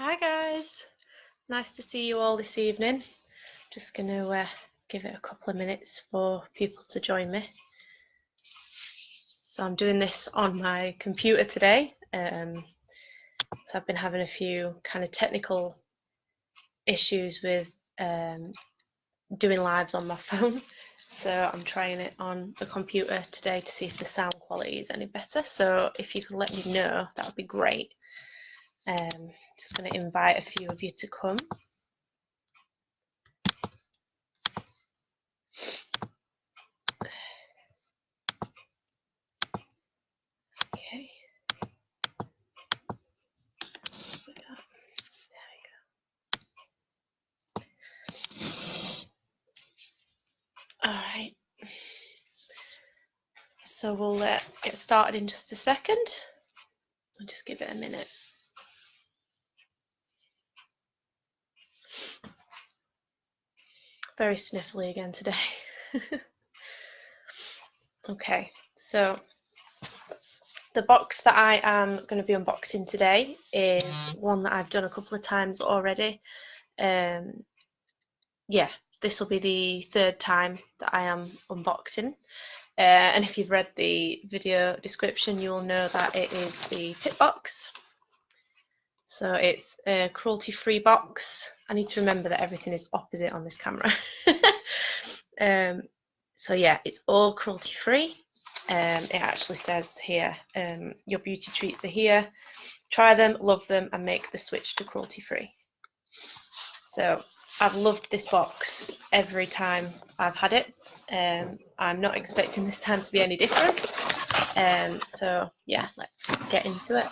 Hi guys, nice to see you all this evening. Just going to give it a couple of minutes for people to join me. So I'm doing this on my computer today. So I've been having a few kind of technical issues with doing lives on my phone. So I'm trying it on the computer today to see if the sound quality is any better. So if you could let me know, that would be great. Just going to invite a few of you to come. Okay. Alright, so we'll get started in just a second. I'll just give it a minute. Very sniffly again today. Okay, so the box that I am going to be unboxing today is one that I've done a couple of times already. Yeah, this will be the third time that I am unboxing. And if you've read the video description, you'll know that it is the Pit box. So it's a cruelty-free box. I need to remember that everything is opposite on this camera. So yeah, it's all cruelty-free. It actually says here, your beauty treats are here. Try them, love them, and make the switch to cruelty-free. So I've loved this box every time I've had it. I'm not expecting this time to be any different. So yeah, let's get into it.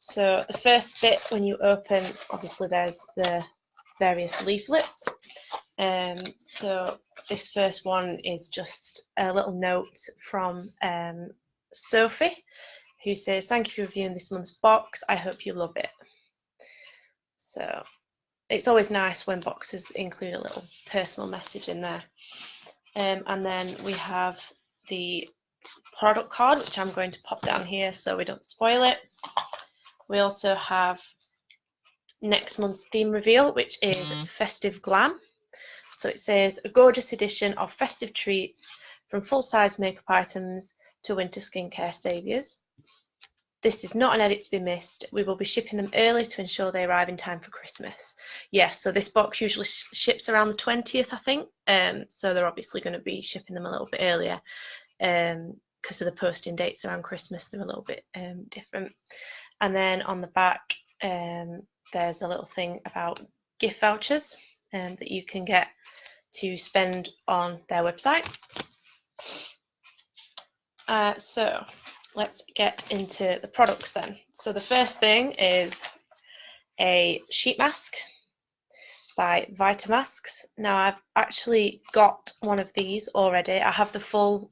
So the first bit, when you open, obviously there's the various leaflets. So this first one is just a little note from Sophie, who says, "Thank you for reviewing this month's box. I hope you love it." So it's always nice when boxes include a little personal message in there. And then we have the product card, which I'm going to pop down here so we don't spoil it. We also have next month's theme reveal, which is Festive Glam. So it says, a gorgeous edition of festive treats from full-size makeup items to winter skincare saviours. This is not an edit to be missed. We will be shipping them early to ensure they arrive in time for Christmas. Yes, so this box usually ships around the 20th, I think. So they're obviously going to be shipping them a little bit earlier because of the posting dates around Christmas. They're a little bit different. And then on the back, there's a little thing about gift vouchers that you can get to spend on their website. So let's get into the products then. So the first thing is a sheet mask by Vitamasks. Now I've actually got one of these already. I have the full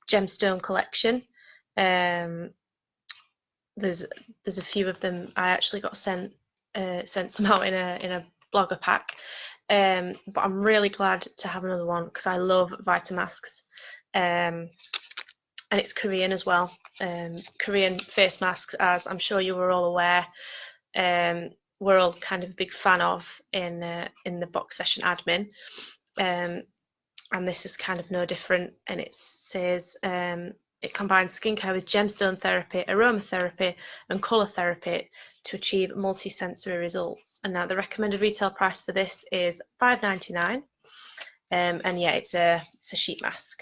gemstone collection. There's a few of them. I actually got sent some out in a blogger pack. But I'm really glad to have another one because I love Vitamasks. And it's Korean as well. Korean face masks, as I'm sure you were all aware, we're all kind of a big fan of in the BoXession admin. And this is kind of no different. And it says it combines skincare with gemstone therapy, aromatherapy, and colour therapy to achieve multi-sensory results. And now the recommended retail price for this is $5.99. And yeah, it's a sheet mask.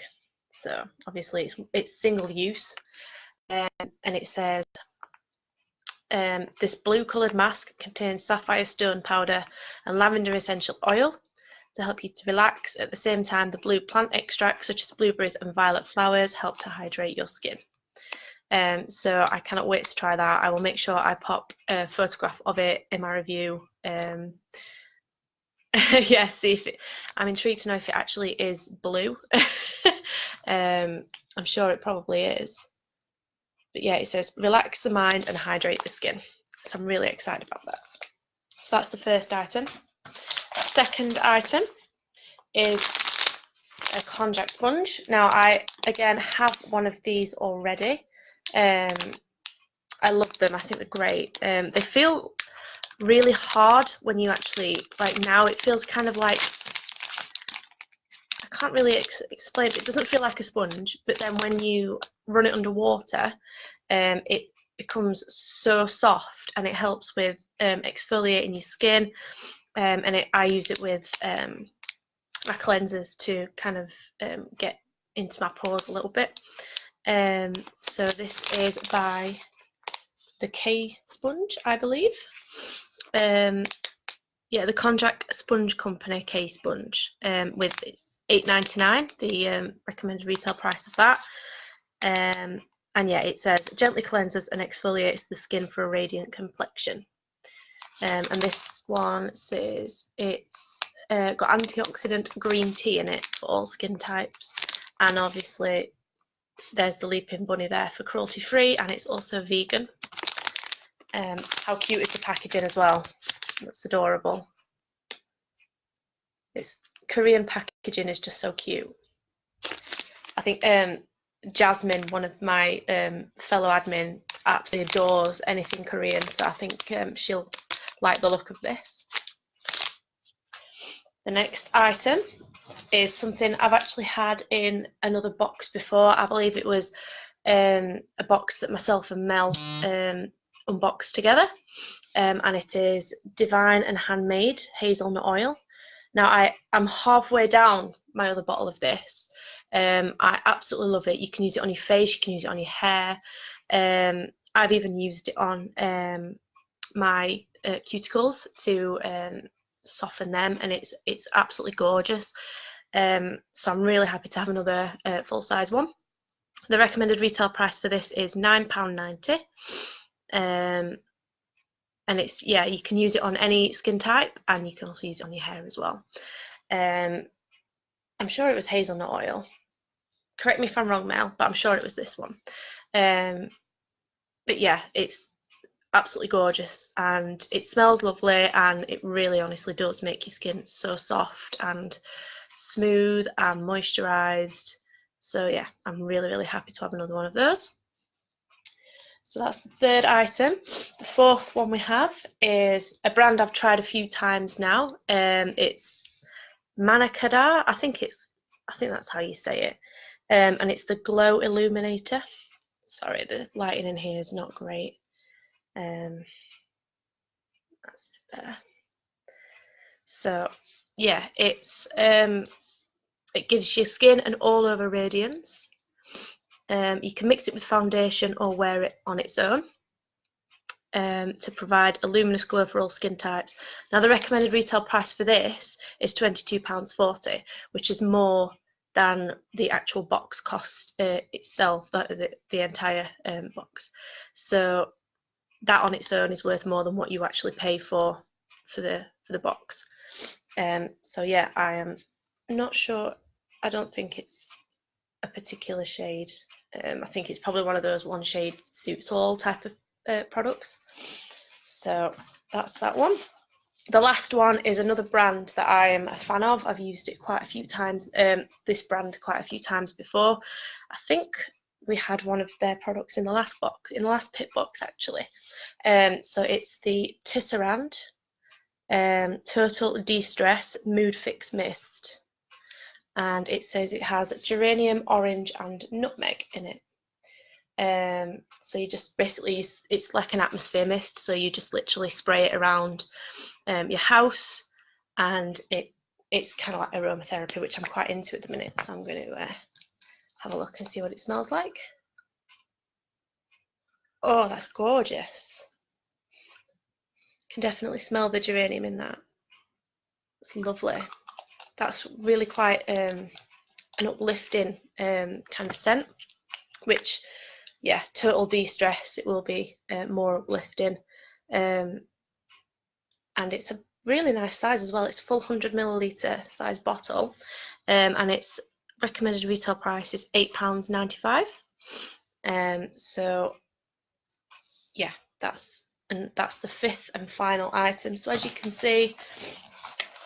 So obviously it's single use, and it says this blue coloured mask contains sapphire stone powder and lavender essential oil to help you to relax. At the same time, the blue plant extracts such as blueberries and violet flowers help to hydrate your skin. So I cannot wait to try that. I will make sure I pop a photograph of it in my review. Yeah, see if I'm intrigued to know if it actually is blue. I'm sure it probably is. But yeah, it says relax the mind and hydrate the skin. So I'm really excited about that. So that's the first item. Second item is a konjac sponge. Now I again have one of these already. I love them. I think they're great. They feel really hard when you actually, like now it feels kind of like, I can't really explain it. It doesn't feel like a sponge, but then when you run it under water, it becomes so soft, and it helps with exfoliating your skin. And I use it with my cleansers to kind of get into my pores a little bit. So this is by the K Sponge, I believe. Yeah, the Konjac Sponge Company K Sponge, with its $8.99, the recommended retail price of that. And yeah, it says gently cleanses and exfoliates the skin for a radiant complexion. And this one says it's got antioxidant green tea in it for all skin types, and obviously there's the Leaping Bunny there for cruelty free, and it's also vegan. How cute is the packaging as well? That's adorable. This Korean packaging is just so cute. I think Jasmine, one of my fellow admin, absolutely adores anything Korean, so I think she'll like the look of this. The next item is something I've actually had in another box before. I believe it was a box that myself and Mel unboxed together, and it is Divine and Handmade Hazelnut Oil. Now I'm halfway down my other bottle of this. I absolutely love it. You can use it on your face, you can use it on your hair. I've even used it on my cuticles to soften them, and it's absolutely gorgeous. So I'm really happy to have another full-size one. The recommended retail price for this is £9.90, and it's, yeah, you can use it on any skin type, and you can also use it on your hair as well. I'm sure it was hazelnut oil. Correct me if I'm wrong, Mel, but I'm sure it was this one. But yeah, it's absolutely gorgeous, and it smells lovely, and it really honestly does make your skin so soft and smooth and moisturized. So yeah, I'm really happy to have another one of those. So that's the third item. The fourth one we have is a brand I've tried a few times now. It's Manakada. I think that's how you say it. And it's the Glow Illuminator. Sorry, the lighting in here is not great. That's better. So yeah, it gives your skin an all-over radiance. You can mix it with foundation or wear it on its own to provide a luminous glow for all skin types. Now the recommended retail price for this is £22.40, which is more than the actual box cost itself, the entire box. So that on its own is worth more than what you actually pay for the box. So yeah, I am not sure. I don't think it's a particular shade. I think it's probably one of those one shade suits all type of products. So that's that one. The last one is another brand that I am a fan of. I've used it quite a few times, this brand quite a few times before. I think we had one of their products in the last pit box actually. So it's the Tisserand Total De-Stress Mood Fix Mist, and it says it has geranium, orange and nutmeg in it. So you just basically, it's like an atmosphere mist, so you just literally spray it around your house, and it's kind of like aromatherapy, which I'm quite into at the minute. So I'm going to have a look and see what it smells like. Oh, that's gorgeous. Can definitely smell the geranium in that. It's lovely. That's really quite an uplifting kind of scent, which, yeah, total de-stress, it will be more uplifting. And it's a really nice size as well. It's a full 100ml size bottle, and its recommended retail price is £8.95. So yeah, that's the fifth and final item. So as you can see,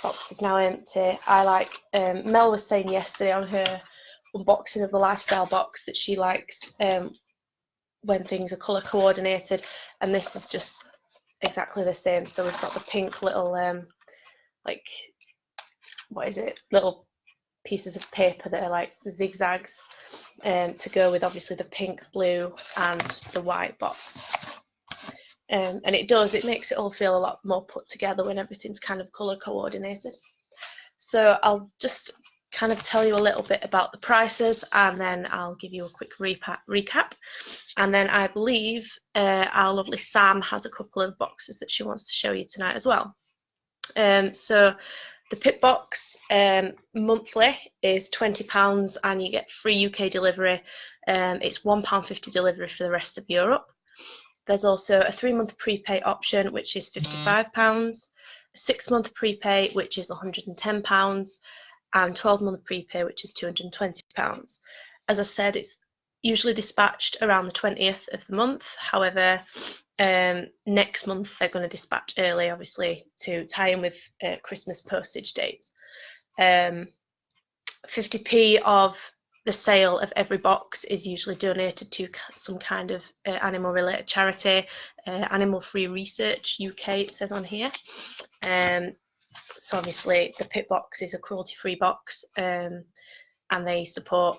box is now empty. I like Mel was saying yesterday on her unboxing of the lifestyle box that she likes when things are colour coordinated, and this is just exactly the same. So we've got the pink little like, what is it, little pieces of paper that are like zigzags to go with obviously the pink, blue and the white box. And it makes it all feel a lot more put together when everything's kind of colour coordinated. So I'll just kind of tell you a little bit about the prices, and then I'll give you a quick recap. And then I believe our lovely Sam has a couple of boxes that she wants to show you tonight as well. So the Pip box monthly is £20 and you get free UK delivery. It's £1.50 delivery for the rest of Europe. There's also a 3-month prepay option, which is £55, a 6-month prepay, which is £110, and 12-month prepay, which is £220. As I said, it's usually dispatched around the 20th of the month. However, next month they're going to dispatch early, obviously, to tie in with Christmas postage dates. 50p of the sale of every box is usually donated to some kind of animal-related charity, Animal Free Research UK, it says on here. So obviously the Pip box is a cruelty-free box, and they support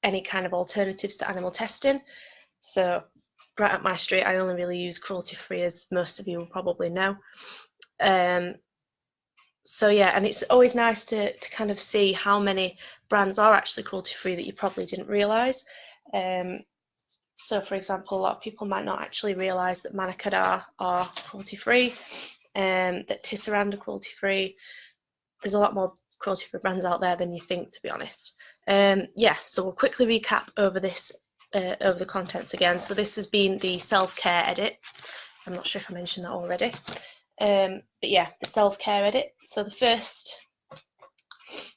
any kind of alternatives to animal testing. So right up my street, I only really use cruelty-free, as most of you will probably know. So yeah, and it's always nice to kind of see how many brands are actually cruelty-free that you probably didn't realise. So for example, a lot of people might not actually realise that Manakadar are cruelty-free, that Tisserand are cruelty-free. There's a lot more cruelty-free brands out there than you think, to be honest. Yeah, so we'll quickly recap over this, over the contents again. So this has been the self-care edit. I'm not sure if I mentioned that already. But yeah, the self-care edit. So the first,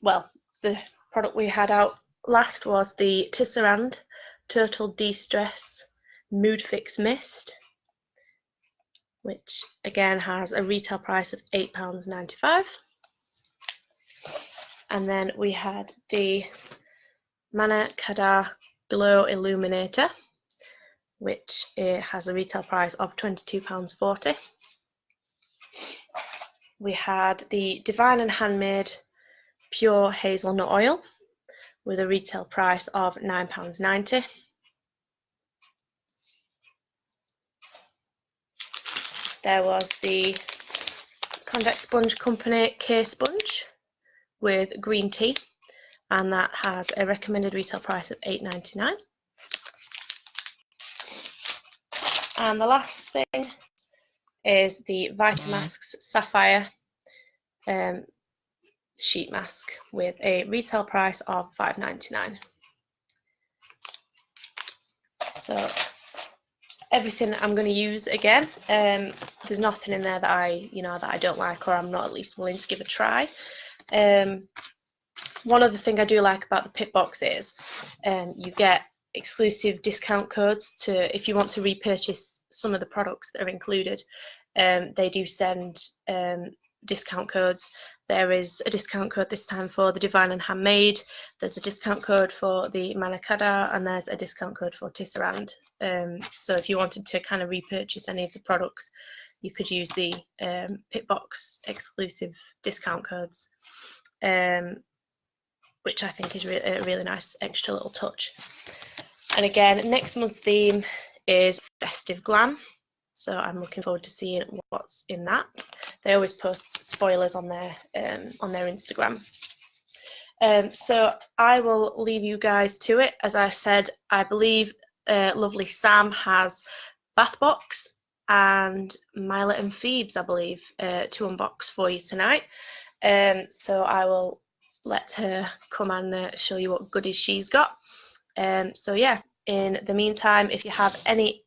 well, the product we had out last was the Tisserand Total De-Stress Mood Fix Mist, which again has a retail price of £8.95. And then we had the Manakadar Glow Illuminator, which has a retail price of £22.40. We had the Divine and Handmade Pure Hazelnut Oil with a retail price of £9.90. There was the Contact Sponge Company K Sponge with green tea, and that has a recommended retail price of £8.99. And the last thing is the Vitamasks Sapphire sheet mask with a retail price of £5.99. So everything I'm going to use again. There's nothing in there that I don't like, or I'm not at least willing to give a try. One other thing I do like about the Pip box is you get exclusive discount codes to, if you want to repurchase some of the products that are included. They do send discount codes. There is a discount code this time for the Divine and Handmade. There's a discount code for the Manakadar, and there's a discount code for Tisserand. So if you wanted to kind of repurchase any of the products, you could use the Pip box exclusive discount codes, which I think is a really nice extra little touch. And again, next month's theme is Festive Glam, so I'm looking forward to seeing what's in that. They always post spoilers on their Instagram. So I will leave you guys to it. As I said, I believe lovely Sam has Bath Box and Milet and Phoebes, I believe, to unbox for you tonight. So I will let her come and show you what goodies she's got. So yeah, in the meantime, if you have any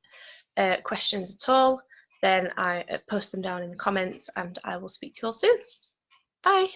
questions at all, then I post them down in the comments, and I will speak to you all soon. Bye.